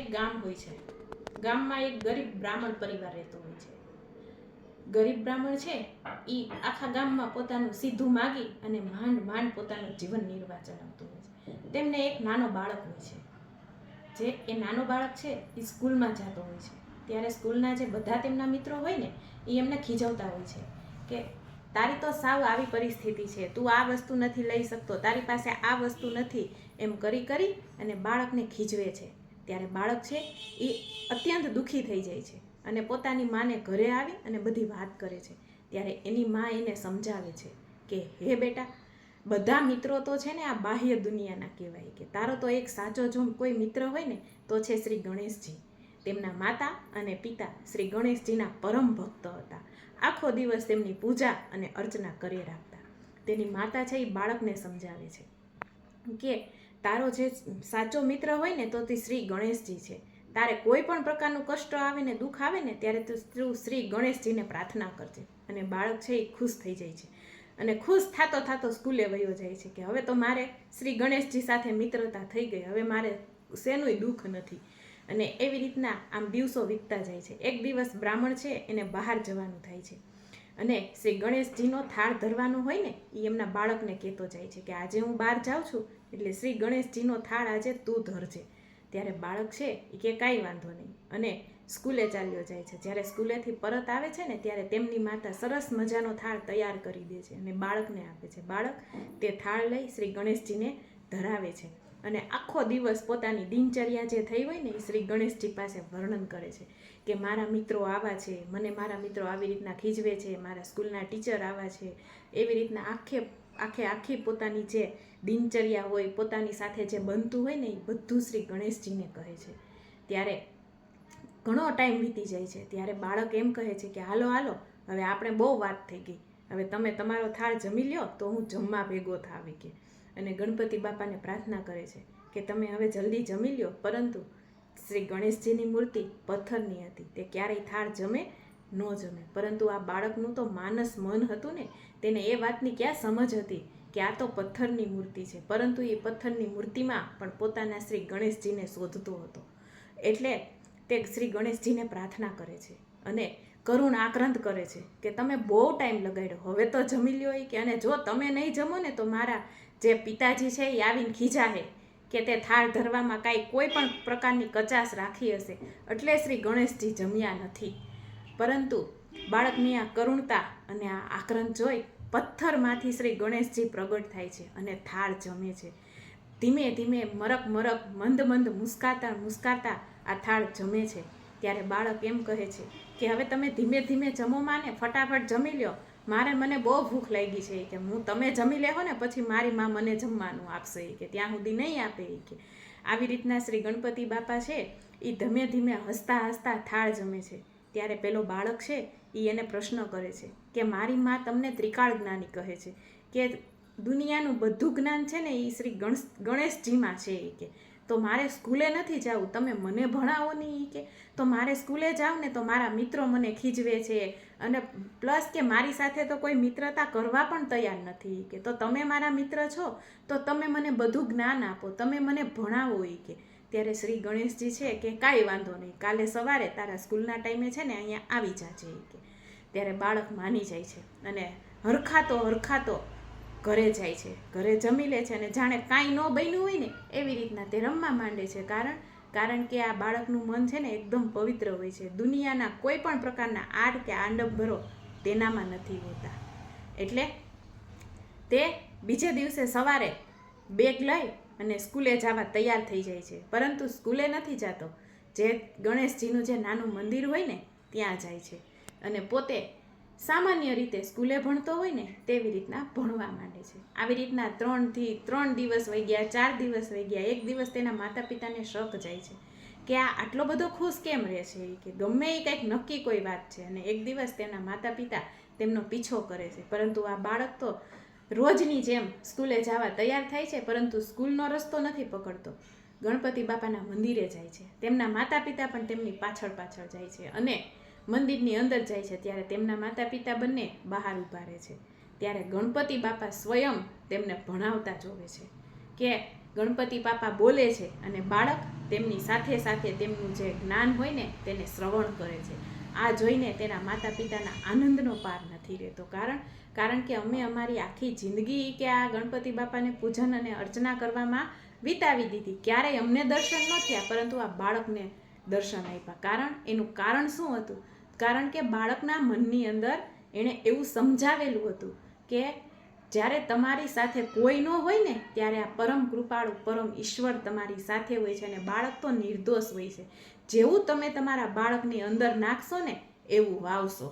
એક ગામ હોય છે. ગામમાં એક ગરીબ બ્રાહ્મણ પરિવાર રહેતો હોય છે. ગરીબ બ્રાહ્મણ છે એ આખા ગામમાં પોતાનું સીધું માગી અને માંડ માંડ પોતાનું જીવન નિર્વાહ ચલાવતું હોય છે. તેમને એક નાનો બાળક હોય છે. જે એ નાનો બાળક છે એ સ્કૂલમાં જતો હોય છે. ત્યારે સ્કૂલના જે બધા તેમના મિત્રો હોય ને એ એમને ખીજવતા હોય છે કે તારી તો સાવ આવી પરિસ્થિતિ છે, તું આ વસ્તુ નથી લઈ શકતો, તારી પાસે આ વસ્તુ નથી, એમ કરી કરી અને બાળકને ખીજવે છે. ત્યારે બાળક છે એ અત્યંત દુઃખી થઈ જાય છે અને પોતાની માને ઘરે આવી અને બધી વાત કરે છે. ત્યારે એની મા એને સમજાવે છે કે હે બેટા, બધા મિત્રો તો છે ને આ બાહ્ય દુનિયાના કહેવાય, કે તારો તો એક સાચો જો કોઈ મિત્ર હોય ને તો છે શ્રી ગણેશજી. તેમના માતા અને પિતા શ્રી ગણેશજીના પરમ ભક્ત હતા. આખો દિવસ તેમની પૂજા અને અર્ચના કરી રાખતા. તેની માતા છે એ બાળકને સમજાવે છે કે તારો જે સાચો મિત્ર હોય ને તો તે શ્રી ગણેશજી છે. તારે કોઈ પણ પ્રકારનું કષ્ટ આવે ને દુઃખ આવે ને ત્યારે તું શ્રી ગણેશજીને પ્રાર્થના કરજે. અને બાળક છે એ ખુશ થઈ જાય છે અને ખુશ થાતો થાતો સ્કૂલે વયો જાય છે કે હવે તો મારે શ્રી ગણેશજી સાથે મિત્રતા થઈ ગઈ, હવે મારે શેનુંય દુઃખ નથી. અને એવી રીતના આમ દિવસો વીતતા જાય છે. એક દિવસ બ્રાહ્મણ છે એને બહાર જવાનું થાય છે અને શ્રી ગણેશજીનો થાળ ધરવાનો હોય ને એ એમના બાળકને કહેતો જાય છે કે આજે હું બહાર જાઉં છું એટલે શ્રી ગણેશજીનો થાળ આજે તું ધરજે. ત્યારે બાળક છે એ કે કાંઈ વાંધો નહીં અને સ્કૂલે ચાલ્યો જાય છે. જ્યારે સ્કૂલેથી પરત આવે છે ને ત્યારે તેમની માતા સરસ મજાનો થાળ તૈયાર કરી દે છે અને બાળકને આપે છે. બાળક તે થાળ લઈ શ્રી ગણેશજીને ધરાવે છે અને આખો દિવસ પોતાની દિનચર્યા જે થઈ હોય ને એ શ્રી ગણેશજી પાસે વર્ણન કરે છે કે મારા મિત્રો આવા છે, મને મારા મિત્રો આવી રીતના ખીજવે છે, મારા સ્કૂલના ટીચર આવા છે. એવી રીતના આખી પોતાની જે દિનચર્યા હોય, પોતાની સાથે જે બનતું હોય ને એ બધું શ્રી ગણેશજીને કહે છે. ત્યારે ઘણો ટાઈમ વીતી જાય છે. ત્યારે બાળક એમ કહે છે કે હાલો હાલો, હવે આપણે બહુ વાત થઈ ગઈ, હવે તમે તમારો થાળ જમી લ્યો તો હું જમવા ભેગો થાવી કે. અને ગણપતિ બાપાને પ્રાર્થના કરે છે કે તમે હવે જલ્દી જમી લ્યો. પરંતુ શ્રી ગણેશજીની મૂર્તિ પથ્થરની હતી, તે ક્યારેય થાળ જમે ન જમે. પરંતુ આ બાળકનું તો માનસ મન હતું ને, તેને એ વાતની ક્યાં સમજ હતી કે આ તો પથ્થરની મૂર્તિ છે. પરંતુ એ પથ્થરની મૂર્તિમાં પણ પોતાના શ્રી ગણેશજીને શોધતો હતો. એટલે તે શ્રી ગણેશજીને પ્રાર્થના કરે છે અને કરુણ આક્રાંત કરે છે કે તમે બહુ ટાઈમ લગાડ્યો, હવે તો જમી લ્યો. કે અને જો તમે નહીં જમો ને તો મારા જે પિતાજી છે એ આવીને ખીજાશે કે તે થાળ ધરવામાં કોઈ પણ પ્રકારની કચાશ રાખી હશે, એટલે શ્રી ગણેશજી જમ્યા નથી. પરંતુ બાળકની આ કરુણતા અને આ આક્રંદ જોઈ પથ્થરમાંથી શ્રી ગણેશજી પ્રગટ થાય છે અને થાળ જમે છે. ધીમે ધીમે મરક મરક મંદ મંદ મુસ્કાતા આ થાળ જમે છે. ત્યારે બાળક એમ કહે છે કે હવે તમે ધીમે ધીમે જમો માને, ફટાફટ જમી લ્યો, મને બહુ ભૂખ લાગી છે કે તમે જમી લેહો ને પછી મારી માં મને જમવાનું આપશે કે ત્યાં સુધી નહીં આપે કે. આવી રીતના શ્રી ગણપતિ બાપા છે એ ધીમે ધીમે હસતા હસતા થાળ જમે છે. ત્યારે પેલો બાળક છે એ એને પ્રશ્ન કરે છે કે મારી માં તમને ત્રિકાળ જ્ઞાની કહે છે કે દુનિયાનું બધું જ્ઞાન છે ને એ શ્રી ગણેશજીમાં છે કે. તો મારે સ્કૂલે નથી જવું, તમે મને ભણાવો નહીં કે. તો મારે સ્કૂલે જાઉં ને તો મારા મિત્રો મને ખીજવે છે અને પ્લસ કે મારી સાથે તો કોઈ મિત્રતા કરવા પણ તૈયાર નથી કે. તો તમે મારા મિત્ર છો તો તમે મને બધું જ્ઞાન આપો, તમે મને ભણાવો કે. ત્યારે શ્રી ગણેશજી છે કે કાંઈ વાંધો નહીં, કાલે સવારે તારા સ્કૂલના ટાઈમે છે ને અહીંયા આવી જાજે કે. ત્યારે બાળક માની જાય છે અને હરખાતો ઘરે જાય છે. ઘરે જમી લે છે અને જાણે કાંઈ ન બન્યું હોય ને એવી રીતના તે રમવા માંડે છે. કારણ કે આ બાળકનું મન છે ને એકદમ પવિત્ર હોય છે. દુનિયાના કોઈ પણ પ્રકારના આડ કે આડંબરો તેનામાં નથી હોતા. એટલે તે બીજે દિવસે સવારે બેગ લઈ અને સ્કૂલે જવા તૈયાર થઈ જાય છે. પરંતુ સ્કૂલે નથી જતો, જે ગણેશજીનું જે નાનું મંદિર હોય ને ત્યાં જાય છે અને પોતે સામાન્ય રીતે સ્કૂલે ભણતો હોય ને તેવી રીતના ભણવા માંડે છે. આવી રીતના 3 દિવસ વહી ગયા, 4 દિવસ વહી ગયા. એક દિવસ તેના માતા પિતાને શક જાય છે કે આ આટલો બધો ખુશ કેમ રહે છે કે ગમે એ કંઈક નક્કી કોઈ વાત છે. અને એક દિવસ તેના માતા પિતા તેમનો પીછો કરે છે. પરંતુ આ બાળક તો રોજની જેમ સ્કૂલે જવા તૈયાર થાય છે, પરંતુ સ્કૂલનો રસ્તો નથી પકડતો, ગણપતિ બાપાના મંદિરે જાય છે. તેમના માતા પિતા પણ તેમની પાછળ જાય છે અને મંદિરની અંદર જાય છે. ત્યારે તેમના માતા પિતા બંને બહાર ઊભા રહે છે. ત્યારે ગણપતિ બાપા સ્વયં તેમને ભણાવતા જોવે છે કે ગણપતિ બાપા બોલે છે અને બાળક તેમની સાથે સાથે તેમનું જે જ્ઞાન હોય ને તેને શ્રવણ કરે છે. આ જોઈને તેના માતા પિતાના આનંદનો પાર નથી રહેતો. કારણ કે અમે અમારી આખી જિંદગી કે આ ગણપતિ બાપાને પૂજન અને અર્ચના કરવામાં વિતાવી દીધી. ક્યારેય અમને દર્શન ન થયા, પરંતુ આ બાળકને દર્શન આપ્યા. એનું કારણ શું હતું? કારણ કે બાળકના મનની અંદર એણે એવું સમજાવેલું હતું કે જ્યારે તમારી સાથે કોઈ ન હોય ને ત્યારે આ પરમ કૃપાળુ પરમ ઈશ્વર તમારી સાથે હોય છે અને બાળક તો નિર્દોષ હોય છે. જેવું તમે તમારા બાળકની અંદર નાખશો ને એવું વાવશો.